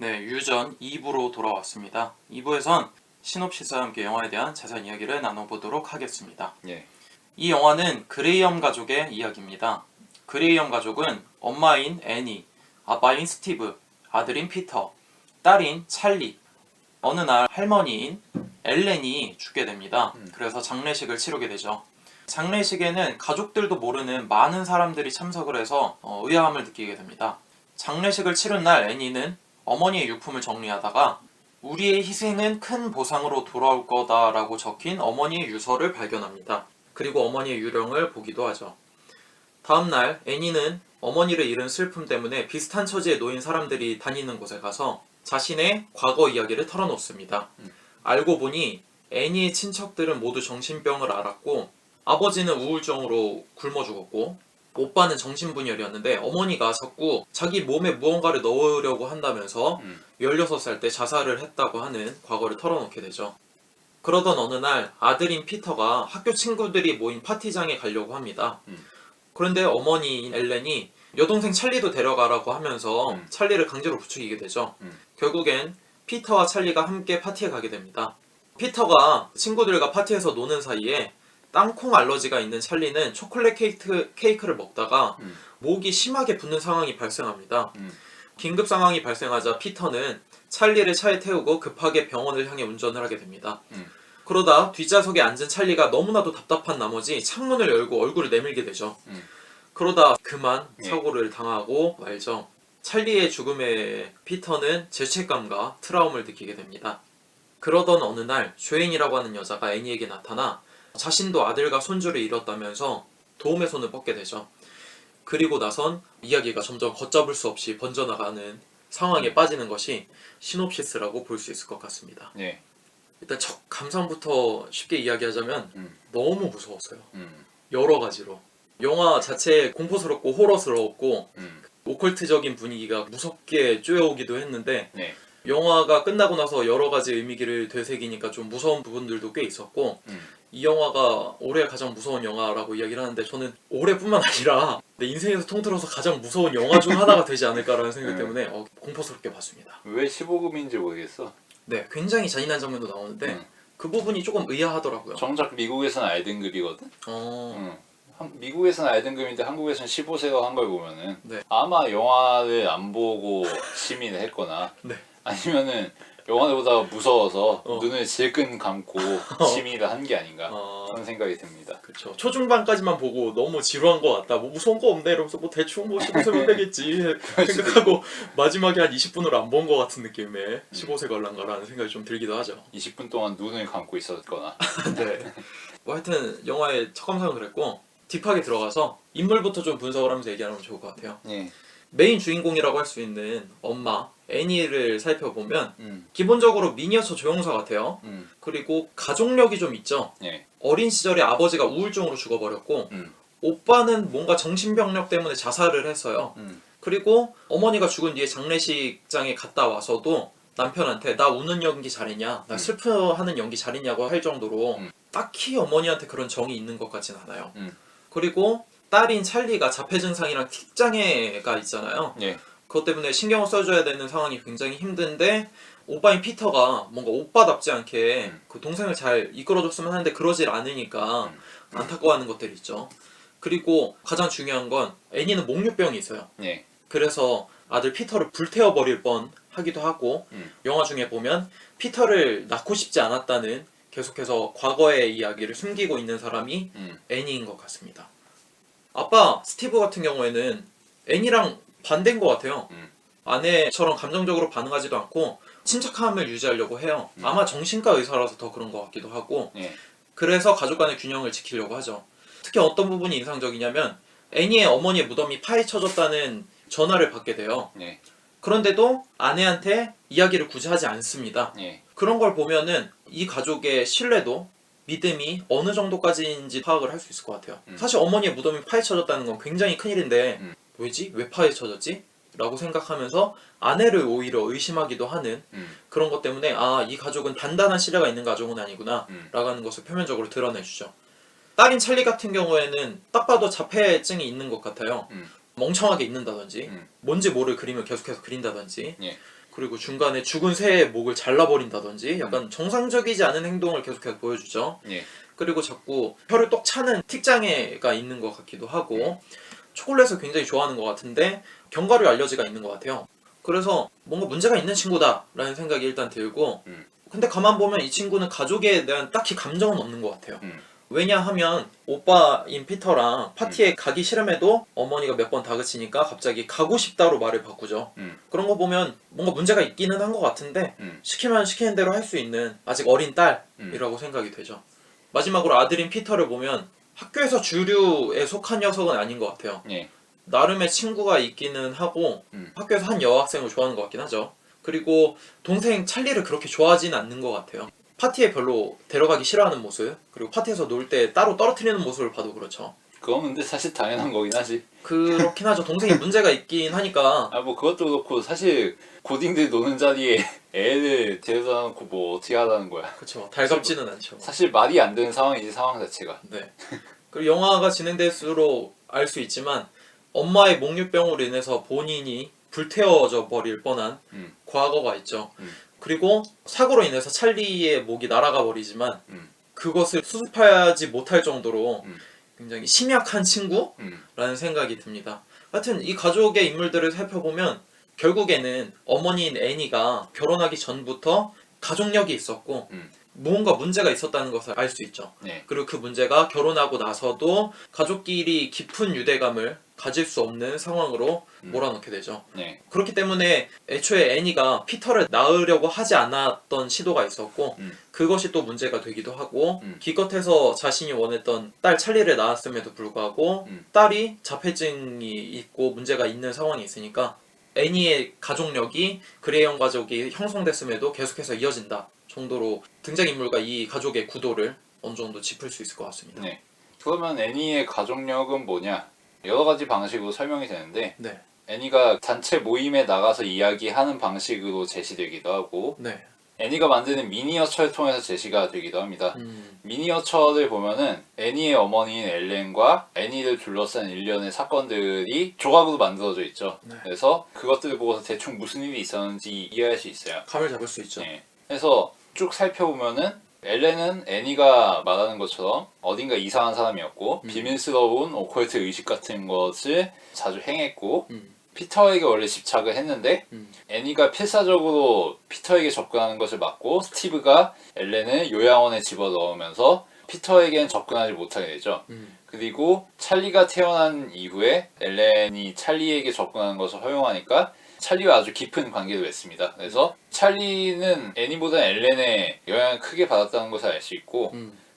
네, 유전 2부로 돌아왔습니다. 2부에선 시놉시스와 함께 영화에 대한 자세한 이야기를 나눠보도록 하겠습니다. 예. 이 영화는 그레이엄 가족의 이야기입니다. 그레이엄 가족은 엄마인 애니, 아빠인 스티브, 아들인 피터, 딸인 찰리, 어느 날 할머니인 엘렌이 죽게 됩니다. 그래서 장례식을 치르게 되죠. 장례식에는 가족들도 모르는 많은 사람들이 참석을 해서 의아함을 느끼게 됩니다. 장례식을 치른 날 애니는 어머니의 유품을 정리하다가 우리의 희생은 큰 보상으로 돌아올 거다라고 적힌 어머니의 유서를 발견합니다. 그리고 어머니의 유령을 보기도 하죠. 다음날 애니는 어머니를 잃은 슬픔 때문에 비슷한 처지에 놓인 사람들이 다니는 곳에 가서 자신의 과거 이야기를 털어놓습니다. 알고 보니 애니의 친척들은 모두 정신병을 앓았고 아버지는 우울증으로 굶어 죽었고 오빠는 정신분열이었는데 어머니가 자꾸 자기 몸에 무언가를 넣으려고 한다면서 16살 때 자살을 했다고 하는 과거를 털어놓게 되죠. 그러던 어느 날 아들인 피터가 학교 친구들이 모인 파티장에 가려고 합니다. 그런데 어머니인 엘렌이 여동생 찰리도 데려가라고 하면서 찰리를 강제로 부추기게 되죠. 결국엔 피터와 찰리가 함께 파티에 가게 됩니다. 피터가 친구들과 파티에서 노는 사이에 땅콩 알러지가 있는 찰리는 초콜릿 케이크를 먹다가 목이 심하게 붓는 상황이 발생합니다. 긴급 상황이 발생하자 피터는 찰리를 차에 태우고 급하게 병원을 향해 운전을 하게 됩니다. 그러다 뒷좌석에 앉은 찰리가 너무나도 답답한 나머지 창문을 열고 얼굴을 내밀게 되죠. 그러다 그만 사고를 당하고 말죠. 찰리의 죽음에 피터는 죄책감과 트라움을 느끼게 됩니다. 그러던 어느 날 조앤이라고 하는 여자가 애니에게 나타나 자신도 아들과 손주를 잃었다면서 도움의 손을 뻗게 되죠. 그리고 나선 이야기가 점점 걷잡을 수 없이 번져나가는 상황에 빠지는 것이 시놉시스라고 볼 수 있을 것 같습니다. 예. 일단 첫 감상부터 쉽게 이야기하자면 너무 무서웠어요. 여러 가지로. 영화 자체에 공포스럽고 호러스러웠고 오컬트적인 분위기가 무섭게 쪼여오기도 했는데 네. 영화가 끝나고 나서 여러 가지 의미를 되새기니까 좀 무서운 부분들도 꽤 있었고 이 영화가 올해 가장 무서운 영화라고 이야기를 하는데 저는 올해뿐만 아니라 내 인생에서 통틀어서 가장 무서운 영화 중 하나가 되지 않을까라는 생각 때문에 공포스럽게 봤습니다. 왜 15금인지 모르겠어. 네, 굉장히 잔인한 장면도 나오는데 그 부분이 조금 의아하더라고요. 정작 미국에서는 R등급이거든. 미국에서는 R등급인데 한국에서는 15세가 한 걸 보면은 네. 아마 영화를 안 보고 시민을 했거나 네. 아니면은 영화를 보다가 무서워서 눈을 질끈 감고 시민을 한 게 아닌가 그런 생각이 듭니다. 그렇죠. 초중반까지만 보고 너무 지루한 것 같다. 뭐 무서운 거 없네 이러면서 뭐 대충 뭐 15세면 되겠지 생각하고 마지막에 한 20분을 안 본 것 같은 느낌의 15세 관람가라는 생각이 좀 들기도 하죠. 20분 동안 눈을 감고 있었거나. 네. 뭐 하여튼 영화의 첫 감상은 그랬고 딥하게 들어가서 인물부터 좀 분석을 하면서 얘기하면 좋을 것 같아요. 예. 메인 주인공이라고 할 수 있는 엄마 애니를 살펴보면 기본적으로 미니어처 조형사 같아요. 그리고 가족력이 좀 있죠. 예. 어린 시절에 아버지가 우울증으로 죽어버렸고 오빠는 뭔가 정신병력 때문에 자살을 했어요. 그리고 어머니가 죽은 뒤에 장례식장에 갔다 와서도 남편한테 나 우는 연기 잘했냐, 나 슬퍼하는 연기 잘했냐고 할 정도로 딱히 어머니한테 그런 정이 있는 것 같진 않아요. 그리고 딸인 찰리가 자폐 증상이랑 틱장애가 있잖아요. 예. 그것 때문에 신경을 써줘야 되는 상황이 굉장히 힘든데 오빠인 피터가 뭔가 오빠답지 않게 그 동생을 잘 이끌어줬으면 하는데 그러질 않으니까 안타까워하는 것들이 있죠. 그리고 가장 중요한 건 애니는 목류병이 있어요. 예. 그래서 아들 피터를 불태워버릴 뻔 하기도 하고 영화 중에 보면 피터를 낳고 싶지 않았다는 계속해서 과거의 이야기를 숨기고 있는 사람이 애니인 것 같습니다. 아빠 스티브 같은 경우에는 애니랑 반대인 것 같아요. 아내처럼 감정적으로 반응하지도 않고 침착함을 유지하려고 해요. 아마 정신과 의사라서 더 그런 것 같기도 하고 예. 그래서 가족 간의 균형을 지키려고 하죠. 특히 어떤 부분이 인상적이냐면 애니의 어머니의 무덤이 파헤쳐졌다는 전화를 받게 돼요. 예. 그런데도 아내한테 이야기를 굳이 하지 않습니다. 예. 그런 걸 보면은 이 가족의 신뢰도 믿음이 어느 정도까지인지 파악을 할 수 있을 것 같아요. 사실 어머니의 무덤이 파헤쳐졌다는 건 굉장히 큰일인데 왜지? 왜 파헤쳐졌지? 라고 생각하면서 아내를 오히려 의심하기도 하는 그런 것 때문에 아, 이 가족은 단단한 신뢰가 있는 가족은 아니구나 라고 하는 것을 표면적으로 드러내주죠. 딸인 찰리 같은 경우에는 딱 봐도 자폐증이 있는 것 같아요. 멍청하게 있는다든지 뭔지 모를 그림을 계속해서 그린다든지 예. 그리고 중간에 죽은 새의 목을 잘라버린다든지 약간 정상적이지 않은 행동을 계속해서 보여주죠. 예. 그리고 자꾸 혀를 떡 차는 틱장애가 있는 것 같기도 하고 초콜릿을 굉장히 좋아하는 것 같은데 견과류 알러지가 있는 것 같아요. 그래서 뭔가 문제가 있는 친구다라는 생각이 일단 들고 근데 가만 보면 이 친구는 가족에 대한 딱히 감정은 없는 것 같아요. 왜냐하면 오빠인 피터랑 파티에 가기 싫음에도 어머니가 몇 번 다그치니까 갑자기 가고 싶다로 말을 바꾸죠. 그런 거 보면 뭔가 문제가 있기는 한 것 같은데 시키면 시키는 대로 할 수 있는 아직 어린 딸이라고 생각이 되죠. 마지막으로 아들인 피터를 보면 학교에서 주류에 속한 녀석은 아닌 것 같아요. 예. 나름의 친구가 있기는 하고 학교에서 한 여학생을 좋아하는 것 같긴 하죠. 그리고 동생 찰리를 그렇게 좋아하지는 않는 것 같아요. 파티에 별로 데려가기 싫어하는 모습, 그리고 파티에서 놀 때 따로 떨어뜨리는 모습을 봐도 그렇죠. 그건 근데 사실 당연한 거긴 하지. 그렇긴 하죠. 동생이 문제가 있긴 하니까. 아 뭐 그것도 그렇고 사실 고딩들 노는 자리에 애를 데려다 놓고 뭐 어떻게 하라는 거야. 그렇죠. 달갑지는 않죠. 사실 말이 안 되는 상황이지 상황 자체가. 네. 그리고 영화가 진행될수록 알 수 있지만 엄마의 목류병으로 인해서 본인이 불태워져 버릴 뻔한 과거가 있죠. 그리고 사고로 인해서 찰리의 목이 날아가 버리지만 그것을 수습하지 못할 정도로 굉장히 심약한 친구라는 생각이 듭니다. 하여튼 이 가족의 인물들을 살펴보면 결국에는 어머니인 애니가 결혼하기 전부터 가족력이 있었고 뭔가 문제가 있었다는 것을 알 수 있죠. 네. 그리고 그 문제가 결혼하고 나서도 가족끼리 깊은 유대감을 가질 수 없는 상황으로 몰아넣게 되죠. 네. 그렇기 때문에 애초에 애니가 피터를 낳으려고 하지 않았던 시도가 있었고 그것이 또 문제가 되기도 하고 기껏해서 자신이 원했던 딸 찰리를 낳았음에도 불구하고 딸이 자폐증이 있고 문제가 있는 상황이 있으니까 애니의 가족력이 그레이엄 가족이 형성됐음에도 계속해서 이어진다 정도로 등장인물과 이 가족의 구도를 어느 정도 짚을 수 있을 것 같습니다. 네. 그러면 애니의 가족력은 뭐냐? 여러 가지 방식으로 설명이 되는데 네. 애니가 단체 모임에 나가서 이야기하는 방식으로 제시되기도 하고 네. 애니가 만드는 미니어처를 통해서 제시가 되기도 합니다. 미니어처를 보면은 애니의 어머니인 엘렌과 애니를 둘러싼 일련의 사건들이 조각으로 만들어져 있죠. 네. 그래서 그것들을 보고서 대충 무슨 일이 있었는지 이해할 수 있어요. 감을 잡을 수 있죠. 네. 그래서 쭉 살펴보면은 엘렌은 애니가 말하는 것처럼 어딘가 이상한 사람이었고 비밀스러운 오컬트 의식 같은 것을 자주 행했고 피터에게 원래 집착을 했는데 애니가 필사적으로 피터에게 접근하는 것을 막고 스티브가 엘렌을 요양원에 집어넣으면서 피터에게는 접근하지 못하게 되죠. 그리고 찰리가 태어난 이후에 엘렌이 찰리에게 접근하는 것을 허용하니까 찰리와 아주 깊은 관계를 맺습니다. 그래서 찰리는 애니보다 엘렌의 영향을 크게 받았다는 것을 알 수 있고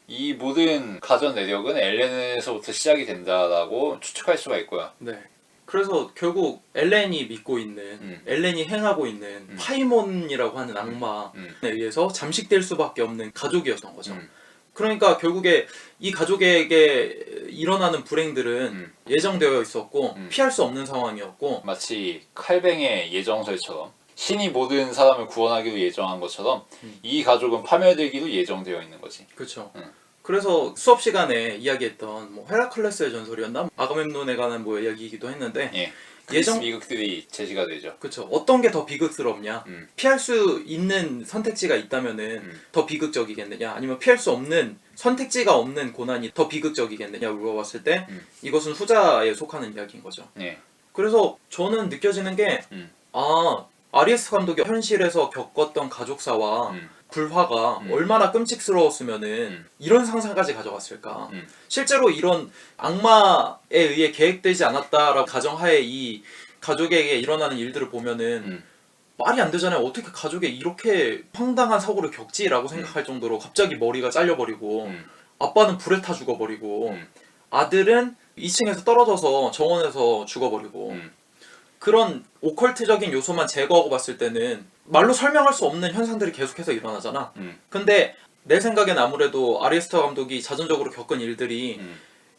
이 모든 가전 내력은 엘렌에서부터 시작이 된다라고 추측할 수가 있고요. 네. 그래서 결국 엘렌이 믿고 있는 엘렌이 행하고 있는 파이몬이라고 하는 악마에 의해서 잠식될 수밖에 없는 가족이었던 거죠. 그러니까 결국에 이 가족에게 일어나는 불행들은 예정되어 있었고 피할 수 없는 상황이었고 마치 칼뱅의 예정설처럼 신이 모든 사람을 구원하기로 예정한 것처럼 이 가족은 파멸되기로 예정되어 있는 거지. 그렇죠. 그래서 수업 시간에 이야기했던 뭐 헤라클레스의 전설이었나? 아가멤논에 관한 뭐 이야기이기도 했는데 예. 예정 미극들이 제시가 되죠. 그렇죠. 어떤 게 더 비극스럽냐? 피할 수 있는 선택지가 있다면은 더 비극적이겠느냐? 아니면 피할 수 없는 선택지가 없는 고난이 더 비극적이겠느냐? 물어봤을 때 이것은 후자에 속하는 이야기인 거죠. 예. 그래서 저는 느껴지는 게 아리에스 감독이 현실에서 겪었던 가족사와 불화가 얼마나 끔찍스러웠으면은 이런 상상까지 가져갔을까. 실제로 이런 악마에 의해 계획되지 않았다라고 가정하에 이 가족에게 일어나는 일들을 보면은 말이 안 되잖아요. 어떻게 가족에 이렇게 황당한 사고를 겪지라고 생각할 정도로 갑자기 머리가 잘려버리고 아빠는 불에 타 죽어버리고 아들은 2층에서 떨어져서 정원에서 죽어버리고 그런 오컬트적인 요소만 제거하고 봤을 때는 말로 설명할 수 없는 현상들이 계속해서 일어나잖아. 근데 내 생각엔 아무래도 아리스터 감독이 자전적으로 겪은 일들이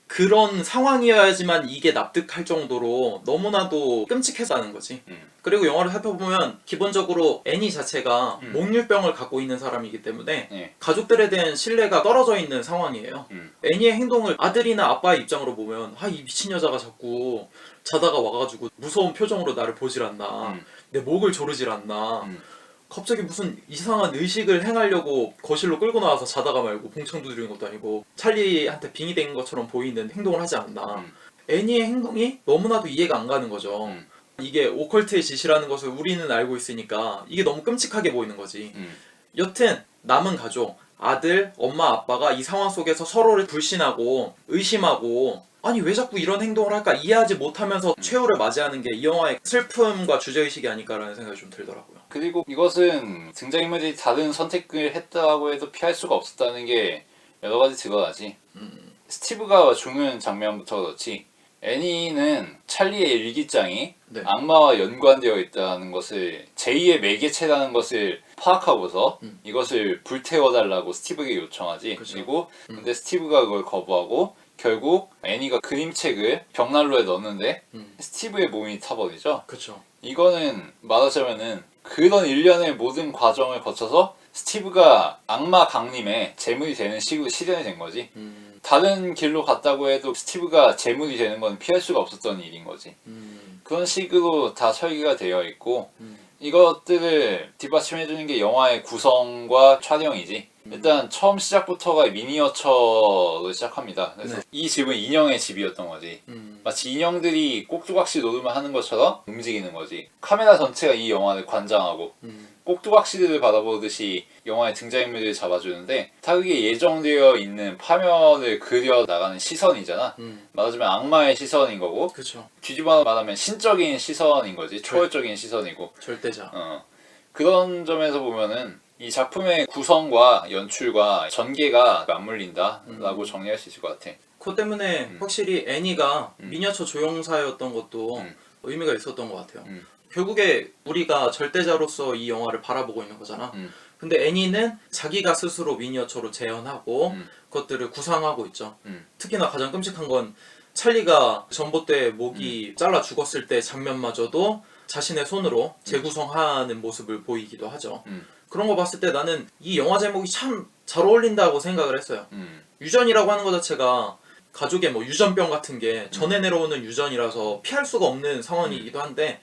그런 상황이어야지만 이게 납득할 정도로 너무나도 끔찍해서하는 거지. 그리고 영화를 살펴보면 기본적으로 애니 자체가 목류병을 갖고 있는 사람이기 때문에 예. 가족들에 대한 신뢰가 떨어져 있는 상황이에요. 애니의 행동을 아들이나 아빠의 입장으로 보면 이 미친 여자가 자꾸 자다가 와가지고 무서운 표정으로 나를 보질 않나. 내 목을 조르질 않나. 음. 갑자기 무슨 이상한 의식을 행하려고 거실로 끌고 나와서 자다가 말고 봉창 두드리는 것도 아니고 찰리한테 빙의된 것처럼 보이는 행동을 하지 않나. 애니의 행동이 너무나도 이해가 안 가는 거죠. 이게 오컬트의 짓이라는 것을 우리는 알고 있으니까 이게 너무 끔찍하게 보이는 거지. 여튼 남은 가족, 아들, 엄마, 아빠가 이 상황 속에서 서로를 불신하고 의심하고 아니 왜 자꾸 이런 행동을 할까 이해하지 못하면서 최후를 맞이하는 게 이 영화의 슬픔과 주제의식이 아닐까라는 생각이 좀 들더라고요. 그리고 이것은 등장인물이 다른 선택을 했다고 해도 피할 수가 없었다는 게 여러 가지 드러나지. 스티브가 죽는 장면부터 그렇지. 애니는 찰리의 일기장이 네. 악마와 연관되어 있다는 것을 제2의 매개체라는 것을 파악하고서 이것을 불태워달라고 스티브에게 요청하지. 그쵸. 그리고 근데 스티브가 그걸 거부하고 결국 애니가 그림책을 벽난로에 넣는데 스티브의 몸이 타버리죠. 그렇죠. 이거는 말하자면은 그런 일련의 모든 과정을 거쳐서 스티브가 악마 강림의 제물이 되는 식으로 실현이 된 거지. 다른 길로 갔다고 해도 스티브가 제물이 되는 건 피할 수가 없었던 일인 거지. 그런 식으로 다 설계가 되어 있고 이것들을 뒷받침해주는 게 영화의 구성과 촬영이지. 일단 처음 시작부터가 미니어처로 시작합니다. 그래서 네. 이 집은 인형의 집이었던 거지. 마치 인형들이 꼭두각시 노름을 하는 것처럼 움직이는 거지. 카메라 전체가 이 영화를 관장하고 꼭두각시들을 바라보듯이 영화의 등장인물들을 잡아주는데 다 그게 예정되어 있는 파면을 그려 나가는 시선이잖아. 말하자면 악마의 시선인 거고 그렇죠. 뒤집어 말하면 신적인 시선인 거지. 초월적인 시선이고. 절대자. 그런 점에서 보면은 이 작품의 구성과 연출과 전개가 맞물린다라고 정리할 수 있을 것 같아. 그것 때문에 확실히 애니가 미니어처 조형사였던 것도 의미가 있었던 것 같아요. 결국에 우리가 절대자로서 이 영화를 바라보고 있는 거잖아. 근데 애니는 자기가 스스로 미니어처로 재현하고 그것들을 구상하고 있죠. 특히나 가장 끔찍한 건 찰리가 전봇대 목이 잘라 죽었을 때 장면마저도 자신의 손으로 재구성하는 모습을 보이기도 하죠. 그런 거 봤을 때 나는 이 영화 제목이 참 잘 어울린다고 생각을 했어요. 유전이라고 하는 것 자체가 가족의 뭐 유전병 같은 게 전해 내려오는 유전이라서 피할 수가 없는 상황이기도 한데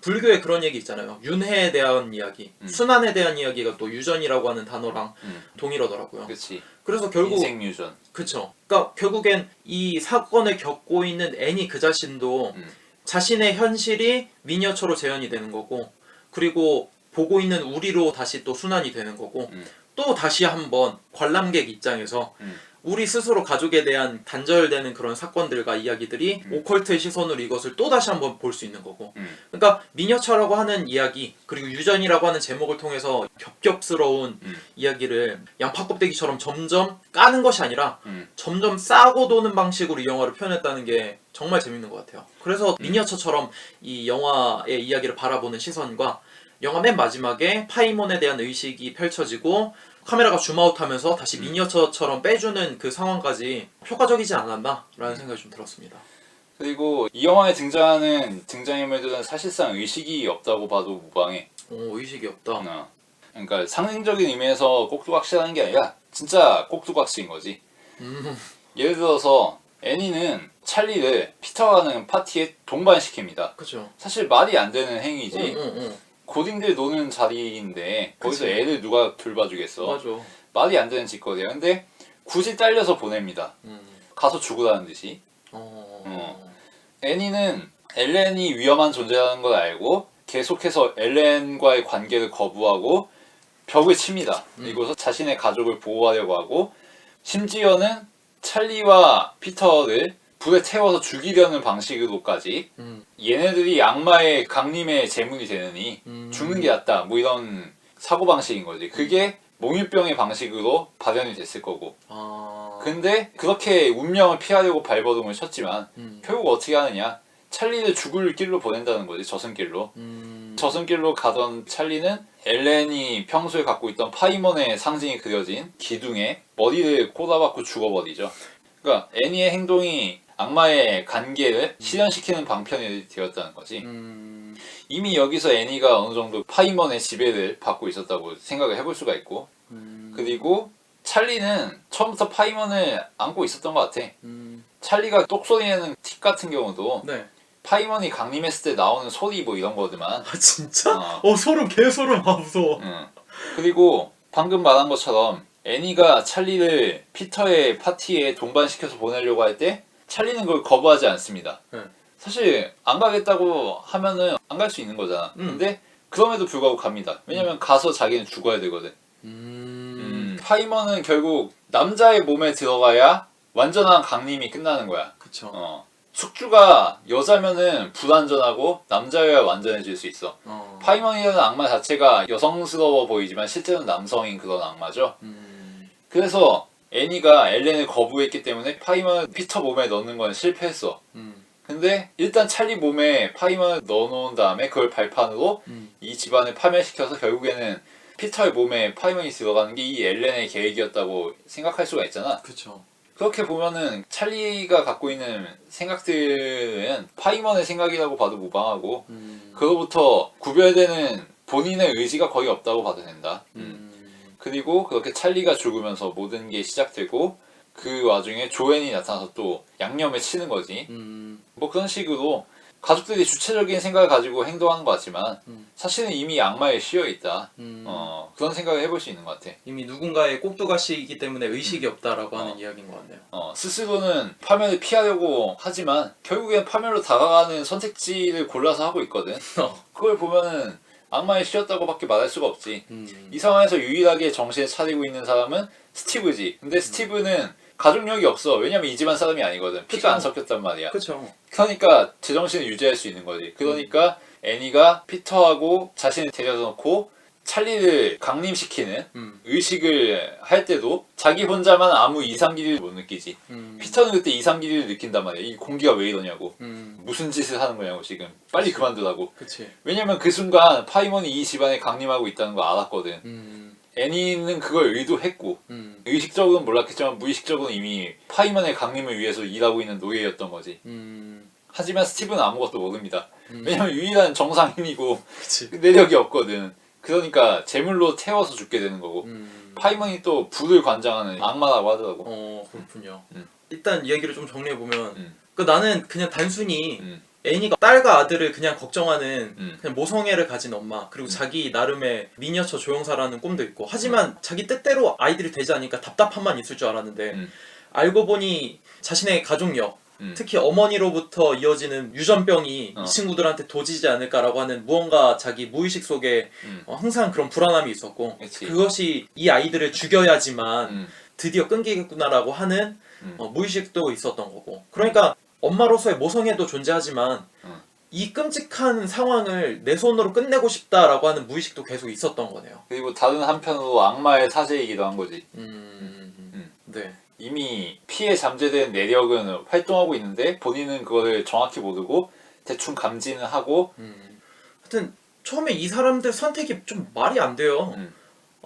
불교에 그런 얘기 있잖아요. 윤회에 대한 이야기, 순환에 대한 이야기가 또 유전이라고 하는 단어랑 동일하더라고요. 그렇지. 그래서 결국 인생 유전. 그쵸. 그러니까 결국엔 이 사건을 겪고 있는 애니 그 자신도 자신의 현실이 미니어처로 재현이 되는 거고 그리고 보고 있는 우리로 다시 또 순환이 되는 거고 또 다시 한번 관람객 입장에서 우리 스스로 가족에 대한 단절되는 그런 사건들과 이야기들이 오컬트의 시선으로 이것을 또 다시 한번 볼 수 있는 거고 그러니까 미니어처라고 하는 이야기 그리고 유전이라고 하는 제목을 통해서 겹겹스러운 이야기를 양파 껍데기처럼 점점 까는 것이 아니라 점점 싸고 도는 방식으로 이 영화를 표현했다는 게 정말 재밌는 것 같아요. 그래서 미니어처처럼 이 영화의 이야기를 바라보는 시선과 영화 맨 마지막에 파이몬에 대한 의식이 펼쳐지고 카메라가 줌아웃하면서 다시 미니어처처럼 빼주는 그 상황까지 효과적이지 않았나라는 생각이 좀 들었습니다. 그리고 이 영화에 등장하는 등장인물들은 사실상 의식이 없다고 봐도 무방해. 의식이 없다. 그러니까 상징적인 의미에서 꼭두각시라는 게 아니라 진짜 꼭두각시인 거지. 예를 들어서 애니는 찰리를 피터라는 파티에 동반시킵니다. 그렇죠. 사실 말이 안 되는 행위지. 고딩들 노는 자리인데 거기서 그치. 애를 누가 돌봐주겠어. 맞아. 말이 안 되는 짓거리야. 근데 굳이 딸려서 보냅니다. 가서 죽으라는 듯이. 애니는 엘렌이 위험한 존재라는 걸 알고 계속해서 엘렌과의 관계를 거부하고 벽을 칩니다. 그리고서 자신의 가족을 보호하려고 하고 심지어는 찰리와 피터를 불에 태워서 죽이려는 방식으로까지 얘네들이 악마의 강림의 제물이 되느니 죽는 게 낫다 뭐 이런 사고방식인 거지. 그게 몽유병의 방식으로 발현이 됐을 거고 근데 그렇게 운명을 피하려고 발버둥을 쳤지만 결국 어떻게 하느냐 찰리를 죽을 길로 보낸다는 거지. 저승길로. 저승길로 가던 찰리는 엘렌이 평소에 갖고 있던 파이몬의 상징이 그려진 기둥에 머리를 꽂아박고 죽어버리죠. 그러니까 애니의 행동이 악마의 간계를 실현시키는 방편이 되었다는 거지. 이미 여기서 애니가 어느 정도 파이먼의 지배를 받고 있었다고 생각을 해볼 수가 있고 그리고 찰리는 처음부터 파이먼을 안고 있었던 것 같아. 찰리가 똑소리 내는 틱 같은 경우도 네. 파이먼이 강림했을 때 나오는 소리 뭐 이런 거더만. 아 진짜? 어. 소름 개소름. 아 무서워. 응. 그리고 방금 말한 것처럼 애니가 찰리를 피터의 파티에 동반시켜서 보내려고 할 때 찰리는 그걸 거부하지 않습니다. 네. 사실 안 가겠다고 하면은 안 갈 수 있는 거잖아. 근데 그럼에도 불구하고 갑니다. 왜냐면 가서 자기는 죽어야 되거든. 파이먼은 결국 남자의 몸에 들어가야 완전한 강림이 끝나는 거야. 그쵸. 숙주가 여자면은 불완전하고 남자여야 완전해질 수 있어. 파이먼이라는 악마 자체가 여성스러워 보이지만 실제로는 남성인 그런 악마죠. 그래서 애니가 엘렌을 거부했기 때문에 파이먼을 피터 몸에 넣는 건 실패했어. 근데 일단 찰리 몸에 파이먼을 넣어놓은 다음에 그걸 발판으로 이 집안을 파멸시켜서 결국에는 피터의 몸에 파이먼이 들어가는 게 이 엘렌의 계획이었다고 생각할 수가 있잖아. 그쵸. 그렇게 보면은 찰리가 갖고 있는 생각들은 파이먼의 생각이라고 봐도 무방하고 그로부터 구별되는 본인의 의지가 거의 없다고 봐도 된다. 그리고 그렇게 찰리가 죽으면서 모든 게 시작되고 그 와중에 조앤이 나타나서 또 양념에 치는 거지. 뭐 그런 식으로 가족들이 주체적인 생각을 가지고 행동하는 것 같지만 사실은 이미 악마에 씌여 있다. 그런 생각을 해볼 수 있는 것 같아. 이미 누군가의 꼭두가시이기 때문에 의식이 없다라고 하는 이야기인 것 같네요. 스스로는 파멸을 피하려고 하지만 결국엔 파멸로 다가가는 선택지를 골라서 하고 있거든. 그걸 보면은 악마에 씌였다고밖에 말할 수가 없지. 이 상황에서 유일하게 정신을 차리고 있는 사람은 스티브지. 근데 스티브는 가족력이 없어. 왜냐면 이 집안 사람이 아니거든. 피가 안 섞였단 말이야. 그쵸. 그러니까 제정신을 유지할 수 있는 거지. 그러니까 애니가 피터하고 자신을 데려다 놓고 찰리를 강림시키는 의식을 할 때도 자기 혼자만 아무 이상기를 못 느끼지. 피터는 그때 이상기를 느낀단 말이야. 이 공기가 왜 이러냐고. 무슨 짓을 하는 거냐고 지금. 빨리 그만두라고. 그치. 왜냐면 그 순간 파이먼이 이 집안에 강림하고 있다는 걸 알았거든. 애니는 그걸 의도했고 의식적으로는 몰랐겠지만 무의식적으로는 이미 파이먼의 강림을 위해서 일하고 있는 노예였던 거지. 하지만 스티브는 아무것도 모릅니다. 왜냐면 유일한 정상인이고 그치. 내력이 없거든. 그러니까 재물로 태워서 죽게 되는 거고 파이먼이 또 불을 관장하는 악마라고 하더라고. 그렇군요. 일단 이야기를 좀 정리해보면 나는 그냥 단순히 음. 애니가 딸과 아들을 그냥 걱정하는 그냥 모성애를 가진 엄마, 그리고 음. 자기 나름의 미니어처 조형사라는 꿈도 있고, 하지만 자기 뜻대로 아이들이 되지 않으니까 답답함만 있을 줄 알았는데 알고 보니 자신의 가족력, 특히 어머니로부터 이어지는 유전병이 이 친구들한테 도지지 않을까라고 하는 무언가 자기 무의식 속에 항상 그런 불안함이 있었고, 그치. 그것이 이 아이들을 죽여야지만 드디어 끊기겠구나라고 하는 무의식도 있었던 거고, 그러니까 엄마로서의 모성애도 존재하지만 이 끔찍한 상황을 내 손으로 끝내고 싶다라고 하는 무의식도 계속 있었던 거네요. 그리고 다른 한편으로 악마의 사제이기도 한 거지. 네. 이미 피에 잠재된 내력은 활동하고 있는데 본인은 그거를 정확히 모르고 대충 감지는 하고 하여튼 처음에 이 사람들 선택이 좀 말이 안 돼요.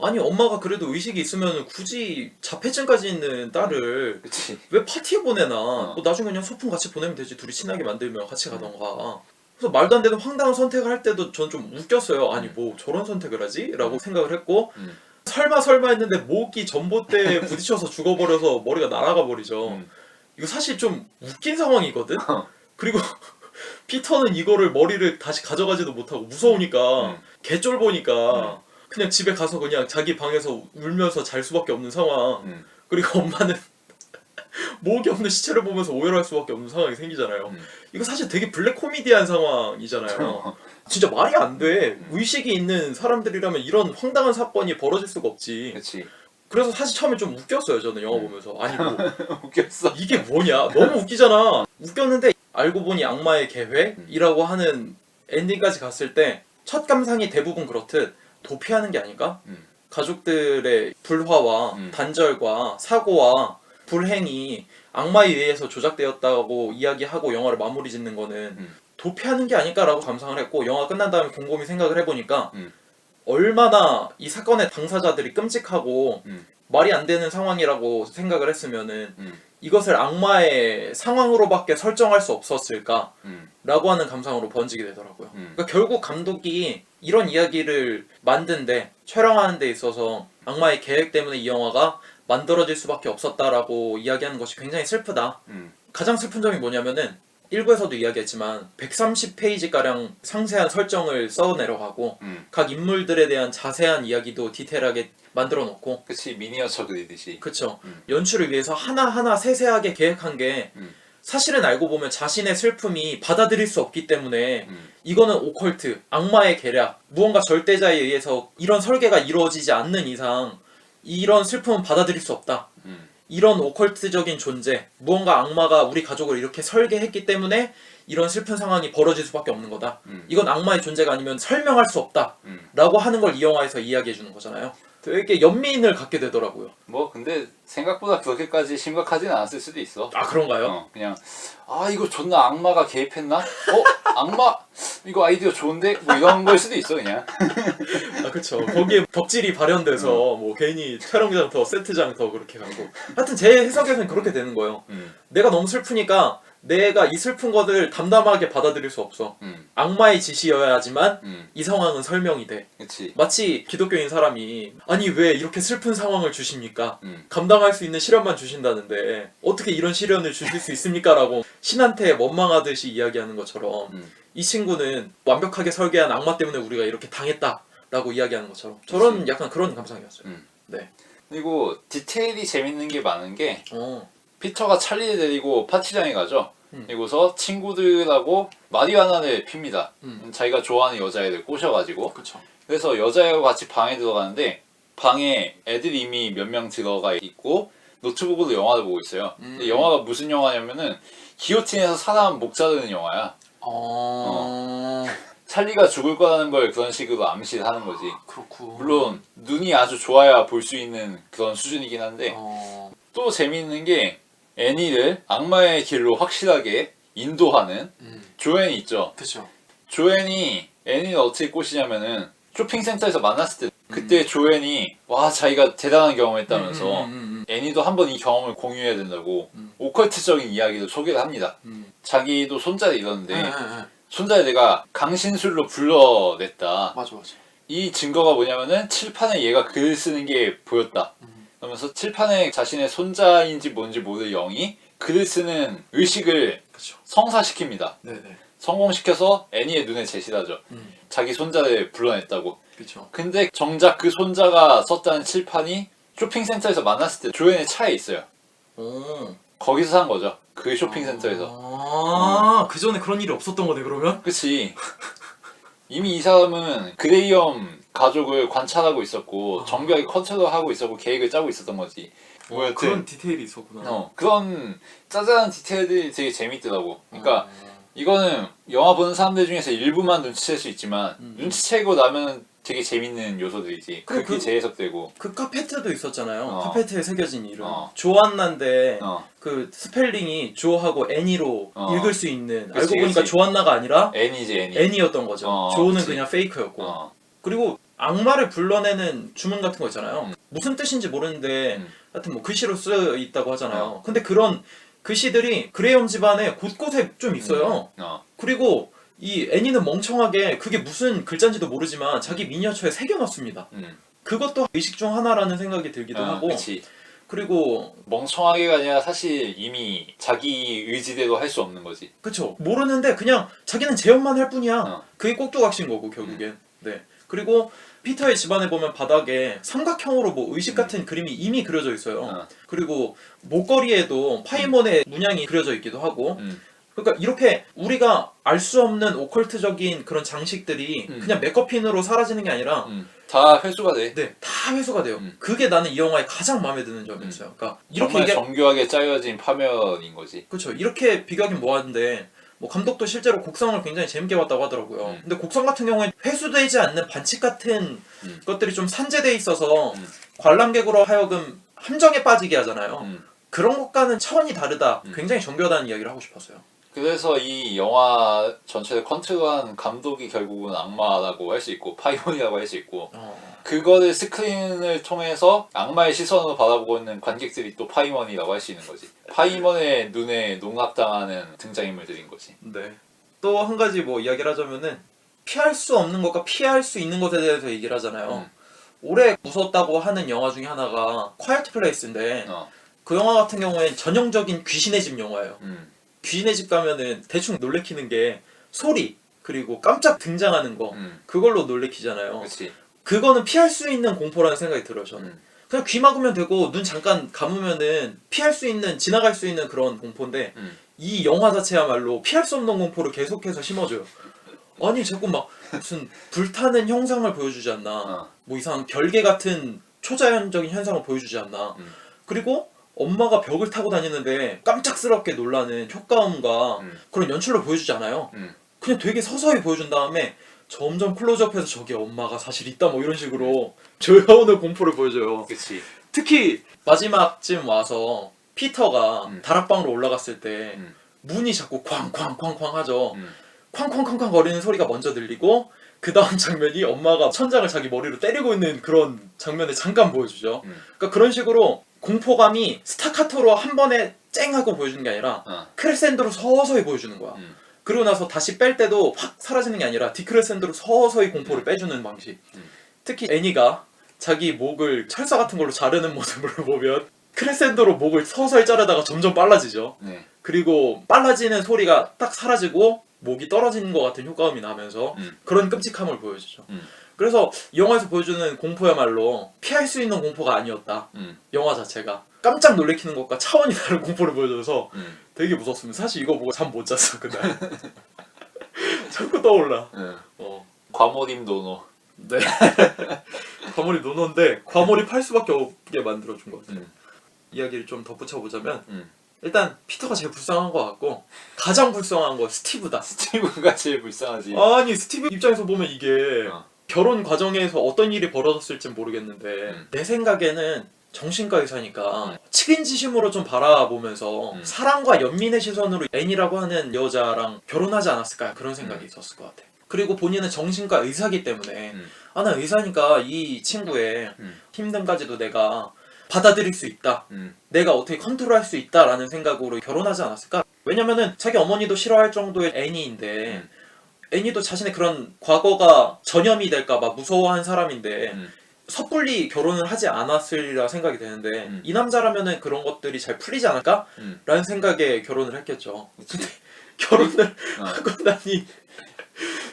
아니 엄마가 그래도 의식이 있으면 굳이 자폐증까지 있는 딸을 그치. 왜 파티에 보내나. 뭐 나중에 그냥 소풍 같이 보내면 되지. 둘이 친하게 만들면 같이 가던가. 그래서 말도 안 되는 황당한 선택을 할 때도 전 좀 웃겼어요. 아니 뭐 저런 선택을 하지? 라고 생각을 했고 설마 했는데 모기 전봇대에 부딪혀서 죽어버려서 머리가 날아가 버리죠. 이거 사실 좀 웃긴 상황이거든? 그리고 피터는 이거를 머리를 다시 가져가지도 못하고 무서우니까 개쫄보니까 그냥 집에 가서 그냥 자기 방에서 울면서 잘 수밖에 없는 상황. 그리고 엄마는 모기 없는 시체를 보면서 오해를 할 수밖에 없는 상황이 생기잖아요. 이거 사실 되게 블랙 코미디한 상황이잖아요. 진짜 말이 안 돼. 의식이 있는 사람들이라면 이런 황당한 사건이 벌어질 수가 없지. 그치. 그래서 사실 처음에 좀 웃겼어요. 저는 영화 보면서. 아니 뭐 웃겼어. 이게 뭐냐? 너무 웃기잖아. 웃겼는데 알고 보니 악마의 계획이라고 하는 엔딩까지 갔을 때 첫 감상이 대부분 그렇듯 도피하는 게 아닐까? 가족들의 불화와 단절과 사고와 불행이 악마에 의해서 조작되었다고 이야기하고 영화를 마무리 짓는 거는 도피하는 게 아닐까라고 감상을 했고, 영화 끝난 다음에 곰곰이 생각을 해보니까 얼마나 이 사건의 당사자들이 끔찍하고 말이 안 되는 상황이라고 생각을 했으면은 이것을 악마의 상황으로밖에 설정할 수 없었을까 라고 하는 감상으로 번지게 되더라고요. 그러니까 결국 감독이 이런 이야기를 만든데, 촬영하는 데 있어서 악마의 계획 때문에 이 영화가 만들어질 수밖에 없었다라고 이야기하는 것이 굉장히 슬프다. 가장 슬픈 점이 뭐냐면은 일부에서도 이야기했지만 130페이지가량 상세한 설정을 써 내려가고 각 인물들에 대한 자세한 이야기도 디테일하게 만들어 놓고 그치, 미니어처 그리듯이. 그쵸. 연출을 위해서 하나하나 세세하게 계획한 게 사실은 알고 보면 자신의 슬픔이 받아들일 수 없기 때문에 이거는 오컬트, 악마의 계략, 무언가 절대자에 의해서 이런 설계가 이루어지지 않는 이상 이런 슬픔은 받아들일 수 없다. 이런 오컬트적인 존재, 무언가 악마가 우리 가족을 이렇게 설계했기 때문에 이런 슬픈 상황이 벌어질 수밖에 없는 거다. 이건 악마의 존재가 아니면 설명할 수 없다. 라고 하는 걸 이 영화에서 이야기해 주는 거잖아요. 되게 연민을 갖게 되더라고요. 뭐 근데 생각보다 그렇게까지 심각하진 않았을 수도 있어. 아 그런가요? 그냥 이거 존나 악마가 개입했나? 악마 이거 아이디어 좋은데? 뭐 이런 걸 수도 있어 그냥. 아 그쵸. 거기에 덕질이 발현돼서 뭐 괜히 촬영장 더 세트장 더 그렇게 가고 하여튼 제 해석에서는 그렇게 되는 거예요. 내가 너무 슬프니까 내가 이 슬픈 것을 담담하게 받아들일 수 없어. 악마의 짓이어야지만 이 상황은 설명이 돼. 그치. 마치 기독교인 사람이 아니 왜 이렇게 슬픈 상황을 주십니까? 감당할 수 있는 시련만 주신다는데 어떻게 이런 시련을 주실 수 있습니까? 라고 신한테 원망하듯이 이야기하는 것처럼 이 친구는 완벽하게 설계한 악마 때문에 우리가 이렇게 당했다 라고 이야기하는 것처럼 저런 약간 그런 감상이었어요. 네. 그리고 디테일이 재밌는 게 많은 게 피터가 찰리를 데리고 파티장에 가죠. 그리고서 친구들하고 마리화나를 핍니다. 자기가 좋아하는 여자애를 꼬셔가지고. 그쵸. 그래서 여자애와 같이 방에 들어가는데 방에 애들이 이미 몇 명 들어가 있고 노트북으로 영화를 보고 있어요. 근데 영화가 무슨 영화냐면은 기요틴에서 사람 목 자르는 영화야. 찰리가 죽을 거라는 걸 그런 식으로 암시를 하는 거지. 그렇고. 물론 눈이 아주 좋아야 볼 수 있는 그런 수준이긴 한데 또 재미있는 게 애니를 악마의 길로 확실하게 인도하는 조앤이 있죠. 그쵸. 조앤이 애니를 어떻게 꼬시냐면은 쇼핑센터에서 만났을 때 그때 조앤이 와 자기가 대단한 경험을 했다면서 애니도 한번 이 경험을 공유해야 된다고 오컬트적인 이야기를 소개를 합니다. 자기도 손자를 잃었는데 손자를 내가 강신술로 불러냈다. 맞아. 이 증거가 뭐냐면은 칠판에 얘가 글을 쓰는 게 보였다. 그러면서 칠판에 자신의 손자인지 뭔지 모를 영이 글을 쓰는 의식을 그쵸. 성사시킵니다. 네네. 성공시켜서 애니의 눈에 제시하죠. 자기 손자를 불러냈다고. 그쵸. 근데 정작 그 손자가 썼다는 칠판이 쇼핑센터에서 만났을 때 조앤의 차에 있어요. 거기서 산 거죠. 그 쇼핑센터에서. 그 전에 그런 일이 없었던 거네 그러면? 그치. 이미 이 사람은 그레이엄 가족을 관찰하고 있었고 정교하게 컨트롤하고 있었고 계획을 짜고 있었던 거지. 뭐 여튼 그런 디테일이 있었구나. 그런 짜잘한 디테일들이 되게 재밌더라고. 그러니까 이거는 영화 보는 사람들 중에서 일부만 눈치챌 수 있지만 눈치채고 나면 되게 재밌는 요소들이지. 그게 재해석되고. 그 카페트도 있었잖아요. 카페트에 새겨진 이름. 조안나인데 그 스펠링이 조하고 애니로 읽을 수 있는. 그치, 알고 보니까 그치. 조안나가 아니라 애니지 애니. 애니였던 거죠. 조는 그치. 그냥 페이크였고. 그리고 악마를 불러내는 주문 같은 거 있잖아요. 무슨 뜻인지 모르는데 하여튼 뭐 글씨로 쓰여 있다고 하잖아요. 근데 그런 글씨들이 그레이엄 집안에 곳곳에 좀 있어요. 그리고 이 애니는 멍청하게 그게 무슨 글자인지도 모르지만 자기 미니어처에 새겨놨습니다. 그것도 의식 중 하나라는 생각이 들기도 하고. 그치. 그리고 멍청하게가 아니라 사실 이미 자기 의지대로 할 수 없는 거지. 그쵸. 모르는데 그냥 자기는 재현만 할 뿐이야. 그게 꼭두각시인 거고 결국엔. 네. 그리고 피터의 집안에 보면 바닥에 삼각형으로 뭐 의식 같은 그림이 이미 그려져 있어요. 그리고 목걸이에도 파이몬의 문양이 그려져 있기도 하고. 그러니까 이렇게 우리가 알 수 없는 오컬트적인 그런 장식들이 그냥 메커핀으로 사라지는 게 아니라 다 회수가 돼. 네, 다 회수가 돼요. 그게 나는 이 영화의 가장 마음에 드는 점이었어요. 그러니까 이렇게 정말 정교하게 짜여진 파면인 거지. 그렇죠. 이렇게 비교하긴 뭐하는데 뭐 감독도 실제로 곡성을 굉장히 재밌게 봤다고 하더라고요. 근데 곡성 같은 경우에 회수되지 않는 반칙 같은 것들이 좀 산재돼 있어서 관람객으로 하여금 함정에 빠지게 하잖아요. 그런 것과는 차원이 다르다. 굉장히 정교하다는 이야기를 하고 싶었어요. 그래서 이 영화 전체를 컨트롤한 감독이 결국은 악마라고 할 수 있고 파이몬이라고 할 수 있고 그거를 스크린을 통해서 악마의 시선으로 바라보고 있는 관객들이 또 파이몬이라고 할 수 있는 거지. 파이몬의 눈에 농락당하는 등장인물들인 거지. 네. 또 한 가지 뭐 이야기를 하자면은 피할 수 없는 것과 피할 수 있는 것에 대해서 얘기를 하잖아요. 올해 무섭다고 하는 영화 중에 하나가 콰이트 플레이스인데 그 영화 같은 경우엔 전형적인 귀신의 집 영화예요. 귀신의 집 가면은 대충 놀래키는 게 소리 그리고 깜짝 등장하는 거 그걸로 놀래키잖아요. 그렇지. 그거는 피할 수 있는 공포라는 생각이 들어요 저는. 음. 그냥 귀 막으면 되고 눈 잠깐 감으면은 피할 수 있는 지나갈 수 있는 그런 공포인데 이 영화 자체야말로 피할 수 없는 공포를 계속해서 심어줘요. 아니 자꾸 막 무슨 불타는 형상을 보여주지 않나 뭐 이상한 별개 같은 초자연적인 현상을 보여주지 않나 그리고 엄마가 벽을 타고 다니는데 깜짝스럽게 놀라는 효과음과 그런 연출을 보여주지 않아요. 그냥 되게 서서히 보여준 다음에 점점 클로즈업해서 저기 엄마가 사실 있다 뭐 이런 식으로 조여오는 공포를 보여줘요. 그렇지. 특히 마지막쯤 와서 피터가 다락방으로 올라갔을 때 문이 자꾸 쾅쾅쾅쾅 하죠. 쾅쾅쾅쾅 거리는 소리가 먼저 들리고 그 다음 장면이 엄마가 천장을 자기 머리로 때리고 있는 그런 장면을 잠깐 보여주죠. 그러니까 그런 식으로 공포감이 스타카토로 한 번에 쨍 하고 보여주는 게 아니라 크레센도로 서서히 보여주는 거야. 그리고 나서 다시 뺄 때도 확 사라지는 게 아니라 디크레센도로 서서히 공포를 빼주는 방식. 특히 애니가 자기 목을 철사 같은 걸로 자르는 모습을 보면 크레센도로 목을 서서히 자르다가 점점 빨라지죠. 네. 그리고 빨라지는 소리가 딱 사라지고 목이 떨어지는 것 같은 효과음이 나면서 그런 끔찍함을 보여주죠. 그래서 이 영화에서 보여주는 공포야말로 피할 수 있는 공포가 아니었다. 영화 자체가 깜짝 놀래키는 것과 차원이 다른 공포를 보여줘서 되게 무섭습니다. 사실 이거 보고 잠 못 잤어 그날. 자꾸 떠올라. 과몰입 노노. 네. 과몰입 노노인데 과몰입할 수밖에 없게 만들어준 것 같아요. 이야기를 좀 덧붙여보자면 일단 피터가 제일 불쌍한 것 같고 가장 불쌍한 건 스티브다. 스티브가 제일 불쌍하지. 아니 스티브 입장에서 보면 이게 결혼 과정에서 어떤 일이 벌어졌을지 모르겠는데 내 생각에는 정신과 의사니까 측은지심으로 좀 바라보면서 사랑과 연민의 시선으로 애니라고 하는 여자랑 결혼하지 않았을까 그런 생각이 있었을 것 같아. 그리고 본인은 정신과 의사기 때문에 아 나 의사니까 이 친구의 힘듦까지도 내가 받아들일 수 있다. 내가 어떻게 컨트롤할 수 있다라는 생각으로 결혼하지 않았을까? 왜냐면은 자기 어머니도 싫어할 정도의 애니인데 애니도 자신의 그런 과거가 전염이 될까봐 무서워한 사람인데 섣불리 결혼을 하지 않았으리라 생각이 되는데 이 남자라면은 그런 것들이 잘 풀리지 않을까? 라는 생각에 결혼을 했겠죠. 근데 결혼을 하고 나니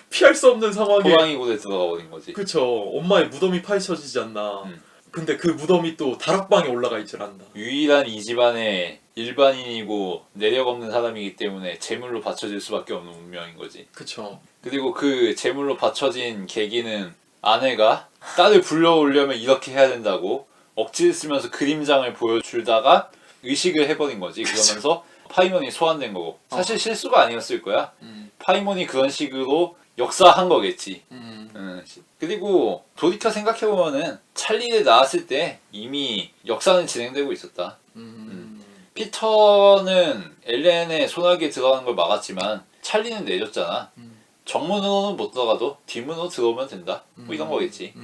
피할 수 없는 상황에 호랑이 곳에 들어가 버린 거지. 그쵸. 엄마의 무덤이 파헤쳐지지 않나. 근데 그 무덤이 또 다락방에 올라가 있질 않나. 유일한 이 집안의 일반인이고 내력 없는 사람이기 때문에 제물로 바쳐질 수밖에 없는 운명인 거지. 그쵸. 그리고 그 제물로 바쳐진 계기는 아내가 딸을 불러오려면 이렇게 해야 된다고 억지를 쓰면서 그림장을 보여주다가 의식을 해버린 거지. 그러면서 파이몬이 소환된 거고. 사실 실수가 아니었을 거야. 파이몬이 그런 식으로 역사한 거겠지. 그리고 돌이켜 생각해보면은 찰리를 낳았을 때 이미 역사는 진행되고 있었다. 피터는 엘렌의 소나기에 들어가는 걸 막았지만 찰리는 내줬잖아. 정문으로는 못 들어가도 뒷문으로 들어오면 된다. 뭐 이런 거겠지.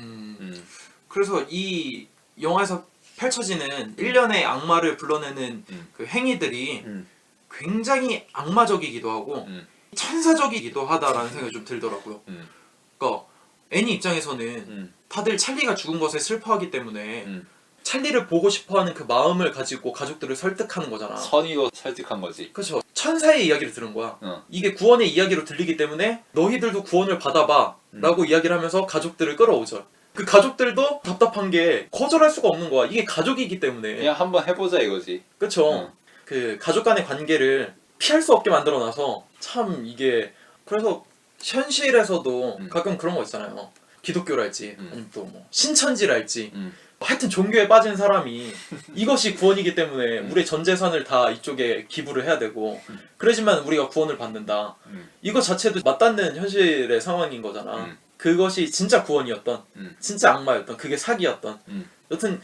그래서 이 영화에서 펼쳐지는 일련의 악마를 불러내는 그 행위들이 굉장히 악마적이기도 하고 천사적이기도 하다라는 생각이 좀 들더라고요. 그러니까 애니 입장에서는 다들 찰리가 죽은 것에 슬퍼하기 때문에 찰리를 보고 싶어하는 그 마음을 가지고 가족들을 설득하는 거잖아. 선의로 설득한 거지. 그렇죠. 천사의 이야기를 들은 거야. 이게 구원의 이야기로 들리기 때문에 너희들도 구원을 받아봐 라고 이야기를 하면서 가족들을 끌어오죠. 그 가족들도 답답한 게 거절할 수가 없는 거야. 이게 가족이기 때문에. 그냥 한번 해보자 이거지. 그렇죠. 그 가족 간의 관계를 피할 수 없게 만들어놔서 참 이게 그래서 현실에서도 가끔 그런 거 있잖아요. 기독교랄지 아니면 또 뭐 신천지랄지 하여튼 종교에 빠진 사람이 이것이 구원이기 때문에 우리의 전 재산을 다 이쪽에 기부를 해야 되고 그래야지만 우리가 구원을 받는다. 이거 자체도 맞닿는 현실의 상황인 거잖아. 그것이 진짜 구원이었던 진짜 악마였던 그게 사기였던 여튼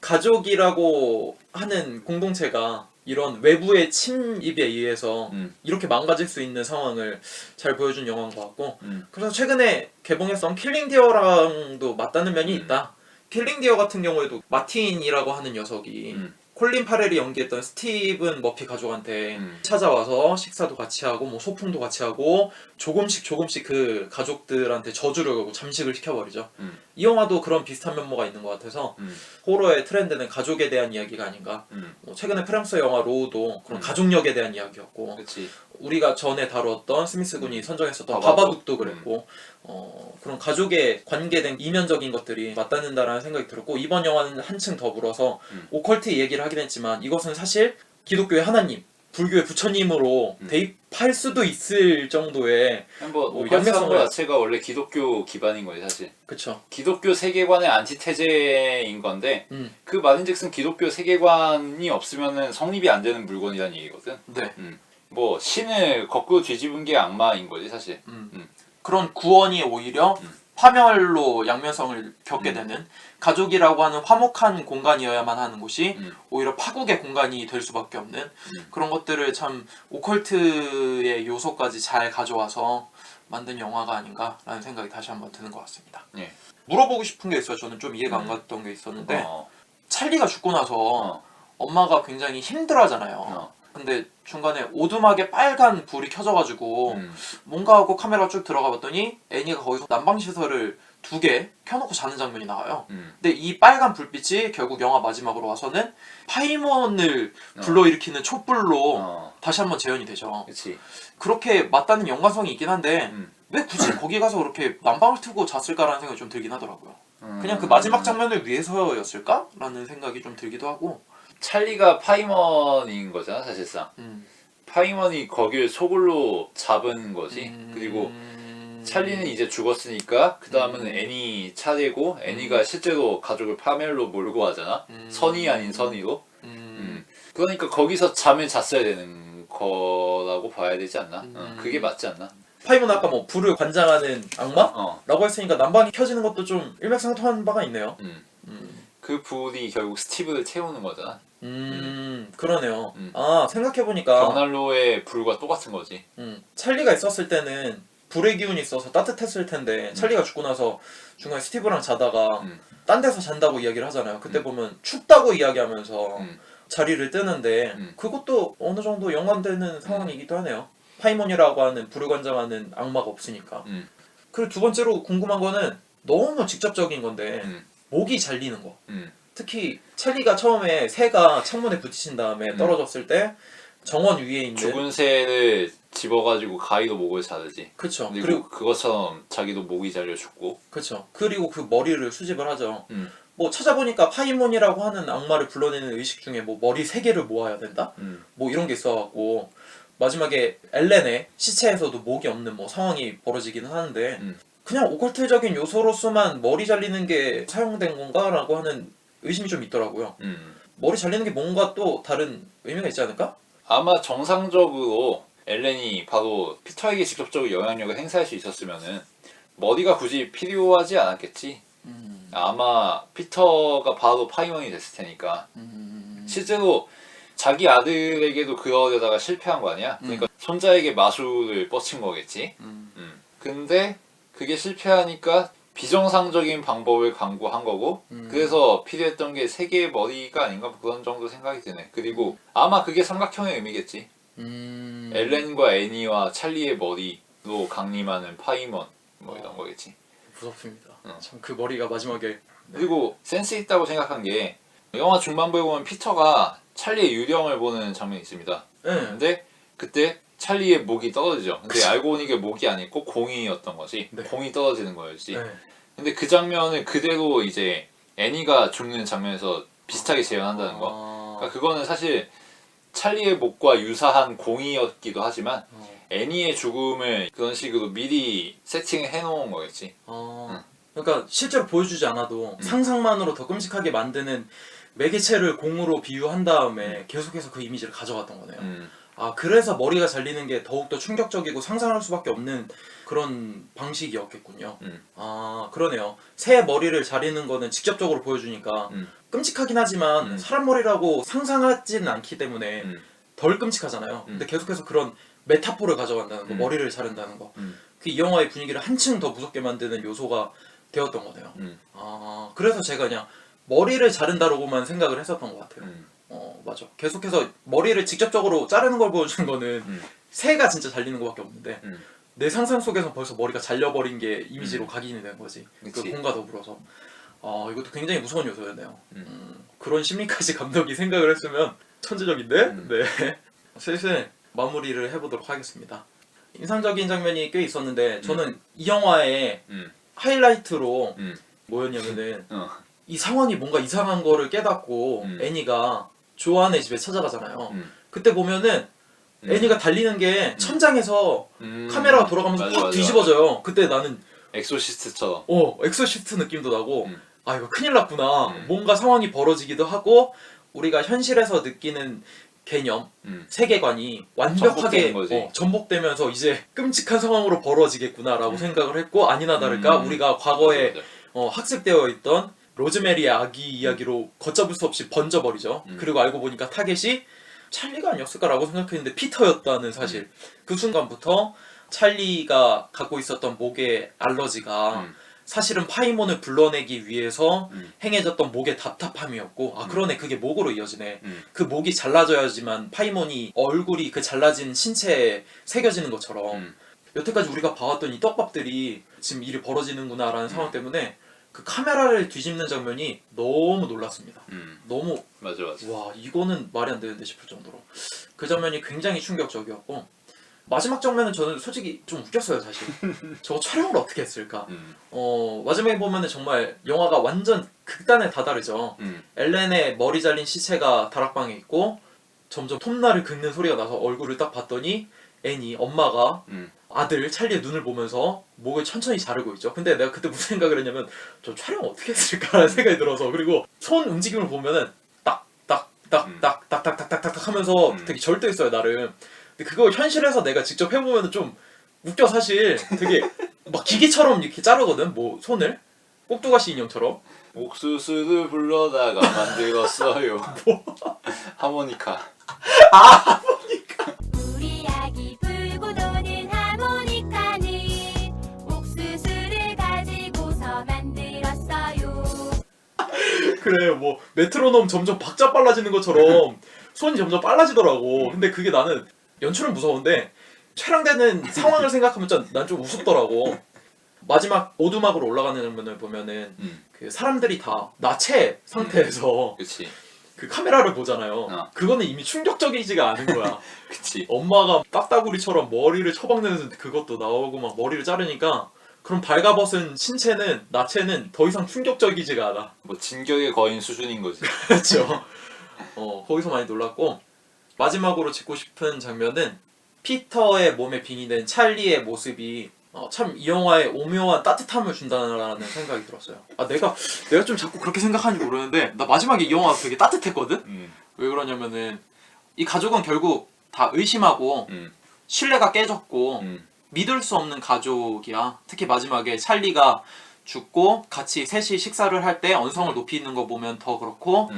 가족이라고 하는 공동체가 이런 외부의 침입에 의해서 이렇게 망가질 수 있는 상황을 잘 보여준 영화인 것 같고 그래서 최근에 개봉했던 킬링 디어랑도 맞닿는 면이 있다. 킬링 디어 같은 경우에도 마틴이라고 하는 녀석이 콜린 파렐이 연기했던 스티븐 머피 가족한테 음. 찾아와서 식사도 같이 하고 뭐 소풍도 같이 하고 조금씩 그 가족들한테 저주를 걸고 잠식을 시켜버리죠. 이 영화도 그런 비슷한 면모가 있는 것 같아서 호러의 트렌드는 가족에 대한 이야기가 아닌가. 뭐 최근에 프랑스 영화 로우도 그런 가족력에 대한 이야기였고, 그치. 우리가 전에 다뤘던 스미스 군이 선정했었던 바바둑. 바바둑도 그랬고, 그런 가족에 관계된 이면적인 것들이 맞닿는다라는 생각이 들었고, 이번 영화는 한층 더 불어서 오컬트 얘기를 하긴 했지만 이것은 사실 기독교의 하나님, 불교의 부처님으로 대입할 수도 있을 정도의 뭐 뭐 오컬트라는 양면성을- 거 자체가 원래 기독교 기반인 거지 사실. 그쵸. 기독교 세계관의 안티테제인 건데 그 말인즉슨 기독교 세계관이 없으면은 성립이 안 되는 물건이라는 얘기거든. 네. 뭐 신을 거꾸로 뒤집은 게 악마인 거지 사실. 그런 구원이 오히려 파멸로 양면성을 겪게 되는, 가족이라고 하는 화목한 공간이어야만 하는 곳이 오히려 파국의 공간이 될 수밖에 없는 그런 것들을 참 오컬트의 요소까지 잘 가져와서 만든 영화가 아닌가라는 생각이 다시 한번 드는 것 같습니다. 예. 물어보고 싶은 게 있어요. 저는 좀 이해가 안 갔던 게 있었는데, 어. 찰리가 죽고 나서 어. 엄마가 굉장히 힘들어하잖아요. 어. 근데 중간에 오두막에 빨간 불이 켜져가지고 뭔가 하고 카메라가 쭉 들어가 봤더니 애니가 거기서 난방시설을 2개 켜놓고 자는 장면이 나와요. 근데 이 빨간 불빛이 결국 영화 마지막으로 와서는 파이몬을 불러일으키는 촛불로 다시 한번 재현이 되죠. 그치. 그렇게 맞닿는 연관성이 있긴 한데 왜 굳이 거기 가서 그렇게 난방을 트고 잤을까라는 생각이 좀 들긴 하더라고요. 그냥 그 마지막 장면을 위해서였을까? 라는 생각이 좀 들기도 하고. 찰리가 파이먼인 거잖아 사실상. 파이먼이 거길 소굴로 잡은 거지. 그리고 찰리는 이제 죽었으니까 그 다음은 애니 차례고, 애니가 실제로 가족을 파멸로 몰고 하잖아. 선의 아닌 선의로. 그러니까 거기서 잠을 잤어야 되는 거라고 봐야 되지 않나? 그게 맞지 않나? 파이몬은 아까 뭐 불을 관장하는 악마? 어. 라고 했으니까 난방이 켜지는 것도 좀 일맥상통한 바가 있네요. 그 불이 결국 스티브를 태우는 거잖아. 그러네요. 아, 생각해보니까 벽난로의 불과 똑같은 거지. 찰리가 있었을 때는 불의 기운이 있어서 따뜻했을 텐데, 찰리가 죽고 나서 중간에 스티브랑 자다가 딴 데서 잔다고 이야기를 하잖아요. 그때 보면 춥다고 이야기하면서 자리를 뜨는데 그것도 어느 정도 연관되는 상황이기도 하네요. 파이몬이라고 하는 불을 관장하는 악마가 없으니까. 그리고 두 번째로 궁금한 거는 너무 직접적인 건데 목이 잘리는 거. 특히 찰리가 처음에 새가 창문에 부딪힌 다음에 떨어졌을 때 정원 위에 있는 죽은 새를 집어가지고 가위로 목을 자르지. 그쵸. 그리고 그것처럼 자기도 목이 잘려 죽고. 그쵸. 그리고 그 머리를 수집을 하죠. 뭐 찾아보니까 파이몬이라고 하는 악마를 불러내는 의식 중에 뭐 머리 3개를 모아야 된다? 뭐 이런 게 있어갖고 마지막에 엘렌의 시체에서도 목이 없는 뭐 상황이 벌어지기는 하는데 그냥 오컬트적인 요소로서만 머리 잘리는 게 사용된 건가라고 하는 의심이 좀 있더라고요. 머리 잘리는 게 뭔가 또 다른 의미가 있지 않을까? 아마 정상적으로 엘렌이 바로 피터에게 직접적으로 영향력을 행사할 수 있었으면은 머리가 굳이 필요하지 않았겠지. 아마 피터가 바로 파이먼이 됐을 테니까. 실제로 자기 아들에게도 그러려다가 실패한 거 아니야? 그러니까 손자에게 마술을 뻗친 거겠지. 근데 그게 실패하니까 비정상적인 방법을 강구한 거고, 그래서 필요했던 게 3개의 머리가 아닌가 그런 정도 생각이 드네. 그리고 아마 그게 삼각형의 의미겠지. 엘렌과 애니와 찰리의 머리로 강림하는 파이먼 뭐 이런 거겠지. 무섭습니다. 참 그 머리가 마지막에 그리고 센스 있다고 생각한 게, 영화 중반부에 보면 피터가 찰리의 유령을 보는 장면이 있습니다. 근데 그때 찰리의 목이 떨어지죠. 근데 알고 보니 이게 목이 아니고 공이었던 거지. 네. 공이 떨어지는 거였지. 네. 근데 그 장면을 그대로 이제 애니가 죽는 장면에서 비슷하게 재현한다는 거. 그러니까 그거는 사실 찰리의 목과 유사한 공이었기도 하지만 애니의 죽음을 그런 식으로 미리 세팅을 해놓은 거겠지. 그러니까 실제로 보여주지 않아도 상상만으로 더 끔찍하게 만드는 매개체를 공으로 비유한 다음에 계속해서 그 이미지를 가져갔던 거네요. 아, 그래서 머리가 잘리는 게 더욱더 충격적이고 상상할 수밖에 없는 그런 방식이었겠군요. 아, 그러네요. 새 머리를 자르는 거는 직접적으로 보여주니까 끔찍하긴 하지만 사람 머리라고 상상하지는 않기 때문에 덜 끔찍하잖아요. 근데 계속해서 그런 메타포를 가져간다는 거, 머리를 자른다는 거, 그 이 영화의 분위기를 한층 더 무섭게 만드는 요소가 되었던 거네요. 아, 그래서 제가 그냥 머리를 자른다라고만 생각을 했었던 것 같아요. 맞아. 계속해서 머리를 직접적으로 자르는 걸 보여주는 거는 새가 진짜 잘리는 거밖에 없는데 내 상상 속에서 벌써 머리가 잘려버린 게 이미지로 각인이 된 거지. 그 그치. 공과 더불어서. 이것도 굉장히 무서운 요소였네요. 그런 심리까지 감독이 생각을 했으면 천재적인데? 네. 슬슬 마무리를 해보도록 하겠습니다. 인상적인 장면이 꽤 있었는데 저는 이 영화의 하이라이트로 뭐였냐면은 이 상황이 뭔가 이상한 거를 깨닫고 애니가 조안의 집에 찾아가잖아요. 그때 보면은 애니가 달리는 게 천장에서 카메라가 돌아가면서 맞아, 확 맞아, 뒤집어져요. 그때 나는 엑소시스트처럼. 엑소시스트 느낌도 나고 아 이거 큰일 났구나. 뭔가 상황이 벌어지기도 하고 우리가 현실에서 느끼는 개념, 세계관이 완벽하게 전복되는 거지. 전복되면서 이제 끔찍한 상황으로 벌어지겠구나라고 생각을 했고 아니나 다를까 우리가 과거에 맞아. 학습되어 있던 로즈메리의 아기 이야기로 걷잡을 수 없이 번져버리죠. 그리고 알고 보니까 타겟이 찰리가 아니었을까라고 생각했는데 피터였다는 사실. 그 순간부터 찰리가 갖고 있었던 목의 알러지가 사실은 파이몬을 불러내기 위해서 행해졌던 목의 답답함이었고 그러네 그게 목으로 이어지네. 그 목이 잘라져야지만 파이몬이 얼굴이 그 잘라진 신체에 새겨지는 것처럼 여태까지 우리가 봐왔던 이 떡밥들이 지금 일이 벌어지는구나 라는 상황 때문에 그 카메라를 뒤집는 장면이 너무 놀랐습니다. 너무 맞아. 와 이거는 말이 안 되는데 싶을 정도로 그 장면이 굉장히 충격적이었고 마지막 장면은 저는 솔직히 좀 웃겼어요 사실. 저거 촬영을 어떻게 했을까. 마지막에 보면은 정말 영화가 완전 극단에 다다르죠. 엘렌의 머리 잘린 시체가 다락방에 있고 점점 톱날을 긁는 소리가 나서 얼굴을 딱 봤더니 애니 엄마가 아들 찰리의 눈을 보면서 목을 천천히 자르고 있죠. 근데 내가 그때 무슨 생각을 했냐면 저 촬영 어떻게 했을까라는 생각이 들어서 그리고 손 움직임을 보면은 딱딱딱딱딱딱딱딱딱 하면서 되게 절대있어요 나름. 근데 그거 현실에서 내가 직접 해보면 좀 웃겨 사실. 되게 막 기계처럼 이렇게 자르거든 뭐 손을 꼭두가시 인형처럼. 옥수수를 불러다가 만들었어요. 뭐? 하모니카. 우리 아기 불고 도는 하모니카는 옥수수를 가지고서 만들었어요. 그래 뭐 메트로놈 점점 박자 빨라지는 것처럼 손이 점점 빨라지더라고. 근데 그게 나는 연출은 무서운데 촬영되는 상황을 생각하면 난 좀 우습더라고. 마지막 오두막으로 올라가는 장면을 보면은 그 사람들이 다 나체 상태에서 그치. 그 카메라를 보잖아요. 그거는 이미 충격적이지가 않은 거야. 그치. 엄마가 딱따구리처럼 머리를 처박는 그것도 나오고 막 머리를 자르니까 그럼 발가벗은 신체는 나체는 더 이상 충격적이지가 않아. 뭐 진격의 거인 수준인 거지. 그렇죠. 거기서 많이 놀랐고 마지막으로 짚고 싶은 장면은 피터의 몸에 빙의된 찰리의 모습이 참 이 영화에 오묘한 따뜻함을 준다는 생각이 들었어요. 내가 좀 자꾸 그렇게 생각하는지 모르는데 나 마지막에 이 영화가 되게 따뜻했거든? 왜 그러냐면은 이 가족은 결국 다 의심하고 신뢰가 깨졌고 믿을 수 없는 가족이야. 특히 마지막에 찰리가 죽고 같이 셋이 식사를 할 때 언성을 높이는 거 보면 더 그렇고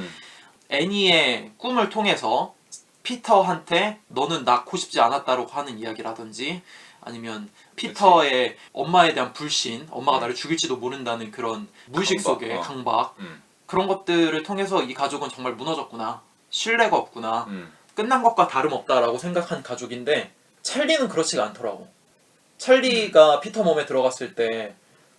애니의 꿈을 통해서 피터한테 너는 낳고 싶지 않았다고 하는 이야기라든지 아니면 피터의 엄마에 대한 불신, 엄마가 나를 죽일지도 모른다는 그런 무의식 속의 강박 그런 것들을 통해서 이 가족은 정말 무너졌구나, 신뢰가 없구나, 끝난 것과 다름없다라고 생각한 가족인데 찰리는 그렇지가 않더라고. 찰리가 피터 몸에 들어갔을 때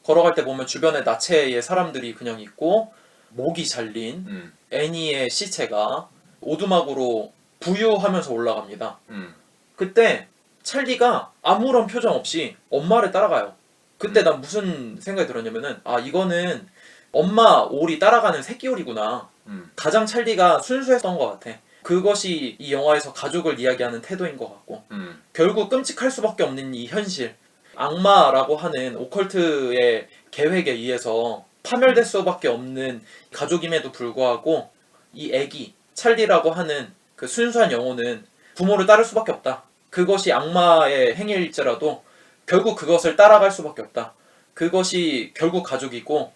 걸어갈 때 보면 주변에 나체의 사람들이 그냥 있고 목이 잘린 애니의 시체가 오두막으로 부유하면서 올라갑니다. 그때 찰리가 아무런 표정 없이 엄마를 따라가요. 그때 난 무슨 생각이 들었냐면은 이거는 엄마 오리 따라가는 새끼 오리구나. 가장 찰리가 순수했던 것 같아. 그것이 이 영화에서 가족을 이야기하는 태도인 것 같고 결국 끔찍할 수밖에 없는 이 현실, 악마라고 하는 오컬트의 계획에 의해서 파멸될 수밖에 없는 가족임에도 불구하고 이 애기 찰리라고 하는 그 순수한 영혼은 부모를 따를 수밖에 없다. 그것이 악마의 행위일지라도 결국 그것을 따라갈 수밖에 없다. 그것이 결국 가족이고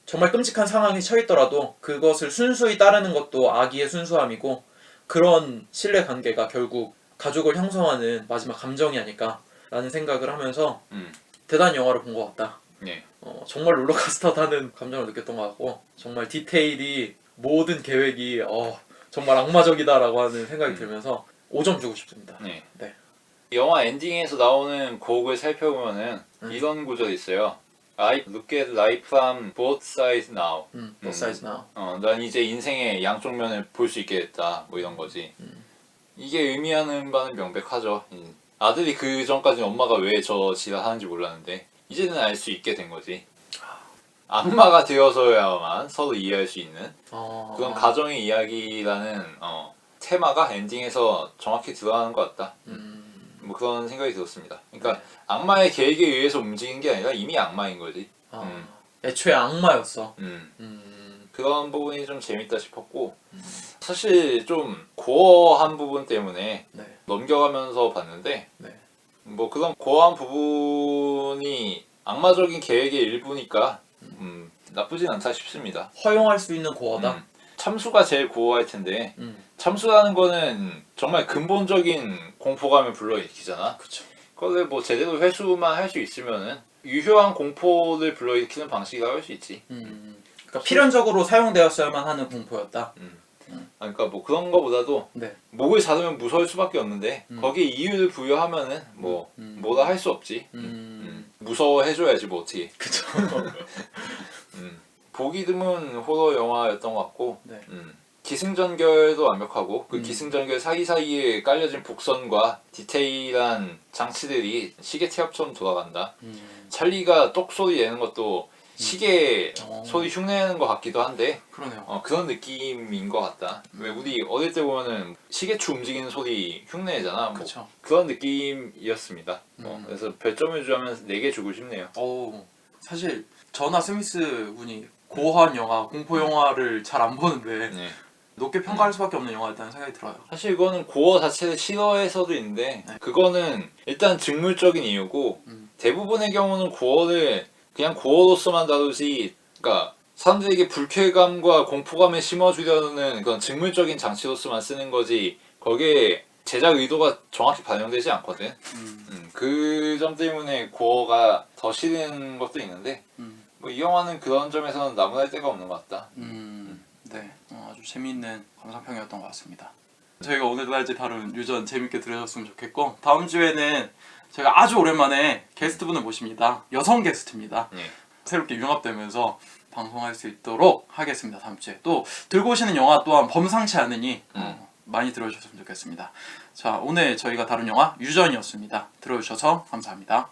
정말 끔찍한 상황에 처했더라도 그것을 순수히 따르는 것도 아기의 순수함이고 그런 신뢰관계가 결국 가족을 형성하는 마지막 감정이 아닐까 라는 생각을 하면서 대단한 영화를 본 것 같다. 네. 정말 롤러코스터 타는 감정을 느꼈던 것 같고 정말 디테일이 모든 계획이 정말 악마적이다라고 하는 생각이 들면서 5점 주고 싶습니다. 네. 네. 영화 엔딩에서 나오는 곡을 살펴보면은 이런 구절이 있어요. I look at life from both sides now. Both sides now. 난 이제 인생의 양쪽 면을 볼 수 있게 됐다. 뭐 이런 거지. 이게 의미하는 바는 명백하죠. 아들이 그 전까지는 엄마가 왜 저 지랄 하는지 몰랐는데 이제는 알 수 있게 된 거지. 악마가 되어서야만 서로 이해할 수 있는 그런 가정의 이야기라는 테마가 엔딩에서 정확히 드러나는 것 같다. 뭐 그런 생각이 들었습니다. 그러니까 악마의 계획에 의해서 움직이는 게 아니라 이미 악마인 거지. 애초에 악마였어. 그런 부분이 좀 재밌다 싶었고 사실 좀 고어한 부분 때문에 네. 넘겨가면서 봤는데 네. 뭐 그런 고어한 부분이 악마적인 계획의 일부니까 나쁘진 않다 싶습니다. 허용할 수 있는 고어다. 참수가 제일 고어할 텐데 참수라는 거는 정말 근본적인 공포감을 불러일으키잖아. 그렇죠. 그걸 뭐 제대로 회수만 할 수 있으면은 유효한 공포를 불러일으키는 방식이라고 할 수 있지. 그러니까 필연적으로 사용되었어야만 하는 공포였다. 그러니까 뭐 그런 거보다도 네. 목을 자르면 무서울 수밖에 없는데 거기에 이유를 부여하면은 뭐 뭐라 할 수 없지. 무서워해줘야지 뭐 어떻게. 그쵸. 보기 드문 호러 영화였던 것 같고 네. 기승전결도 완벽하고 그 기승전결 사이사이에 깔려진 복선과 디테일한 장치들이 시계 태엽처럼 돌아간다. 찰리가 똑소리 내는 것도 시계 소리 흉내내는 것 같기도 한데 그러네요. 그런 느낌인 것 같다. 왜 우리 어릴 때 보면은 시계추 움직이는 소리 흉내내잖아. 뭐 그쵸. 그런 느낌이었습니다. 그래서 별점을 주자면 4개 주고 싶네요. 사실 저나 스미스 군이 고어한 영화, 공포 영화를 잘 안 보는데 네. 높게 평가할 수밖에 없는 영화였다는 생각이 들어요. 사실 이거는 고어 자체를 싫어해서도 있는데 그거는 일단 직물적인 이유고 대부분의 경우는 고어를 그냥 고어로서만 다루지 그러니까 사람들에게 불쾌감과 공포감을 심어주려는 그런 직물적인 장치로서만 쓰는 거지 거기에 제작 의도가 정확히 반영되지 않거든. 그 점 때문에 고어가 더 싫은 것도 있는데 뭐 이 영화는 그런 점에서는 나무랄 데가 없는 것 같다. 네, 아주 재미있는 감상평이었던 것 같습니다. 저희가 오늘 날짜 다룬 유전 재밌게 들으셨으면 좋겠고 다음 주에는 제가 아주 오랜만에 게스트분을 모십니다. 여성 게스트입니다. 네. 새롭게 융합되면서 방송할 수 있도록 하겠습니다. 다음 주에 또 들고 오시는 영화 또한 범상치 않으니 많이 들어주셨으면 좋겠습니다. 자, 오늘 저희가 다룬 영화 유전이었습니다. 들어주셔서 감사합니다.